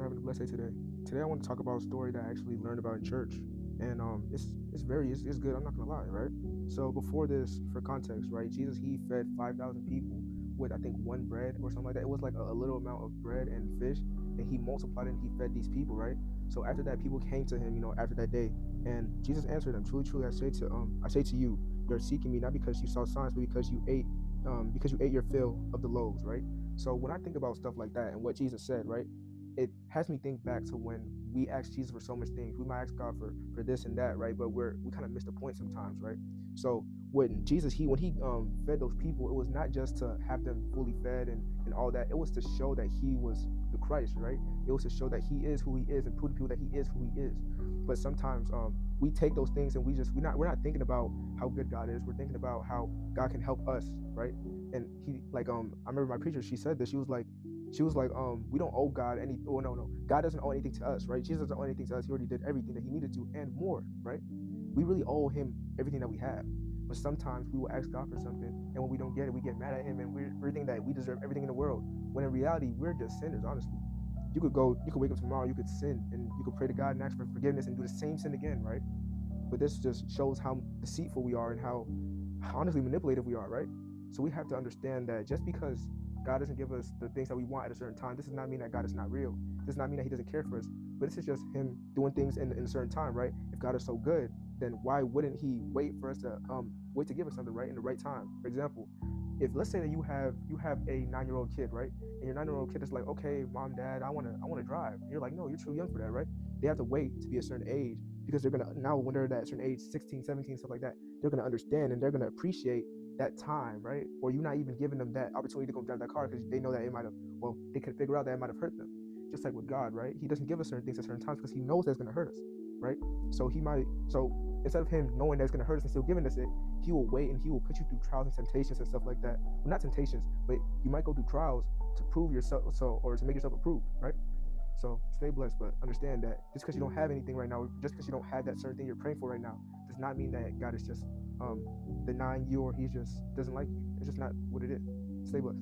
having a blessed day today. Today I want to talk about a story that I actually learned about in church, and it's good. I'm not gonna lie, right? So before this, for context, right? Jesus he fed 5,000 people with I think one bread or something like that. It was like a little amount of bread and fish, and he multiplied it and he fed these people, right? So after that, people came to him, after that day, and Jesus answered them, "Truly, truly, I say to you, you're seeking me not because you saw signs, but because you ate your fill of the loaves, right?" So when I think about stuff like that and what Jesus said, right, it has me think back to when we ask Jesus for so much things. We might ask God for this and that, right? But we kind of miss the point sometimes, right? So when Jesus he fed those people, it was not just to have them fully fed and all that. It was to show that he was the Christ, right? It was to show that he is who he is and prove to people that he is who he is. But sometimes we take those things and we're not thinking about how good God is. We're thinking about how God can help us, right? And he like I remember my preacher, she said this. She was like, we don't owe God any. Oh no, no, God doesn't owe anything to us, right? Jesus doesn't owe anything to us. He already did everything that he needed to and more, right? We really owe him everything that we have. But sometimes we will ask God for something, and when we don't get it, we get mad at him, and we think that we deserve everything in the world. When in reality, we're just sinners. Honestly, you could wake up tomorrow, you could sin, and you could pray to God and ask for forgiveness and do the same sin again, right? But this just shows how deceitful we are and how honestly manipulative we are, right? So we have to understand that just because God doesn't give us the things that we want at a certain time, this does not mean that God is not real. This does not mean that he doesn't care for us. But this is just him doing things in a certain time, right? If God is so good, then why wouldn't he wait for us to wait to give us something, right, in the right time? For example, if let's say that you have a 9-year-old kid, right? And your 9-year-old kid is like, okay, mom, dad, I wanna drive. And you're like, no, you're too young for that, right? They have to wait to be a certain age because they're gonna now when they're at that certain age, 16, 17, stuff like that, they're gonna understand and they're gonna appreciate that time, right? Or you're not even giving them that opportunity to go drive that car because they know that it might have, well, they could figure out that it might have hurt them. Just like with God, right? He doesn't give us certain things at certain times because he knows that's gonna hurt us, right? So instead of him knowing that's gonna hurt us and still giving us it, he will wait and he will put you through trials and temptations and stuff like that. Well, not temptations, but you might go through trials to prove yourself, or to make yourself approved, right? So stay blessed, but understand that just because you don't have anything right now, just because you don't have that certain thing you're praying for right now, does not mean that God is just denying you or he just doesn't like you. It's just not what it is. Stay blessed.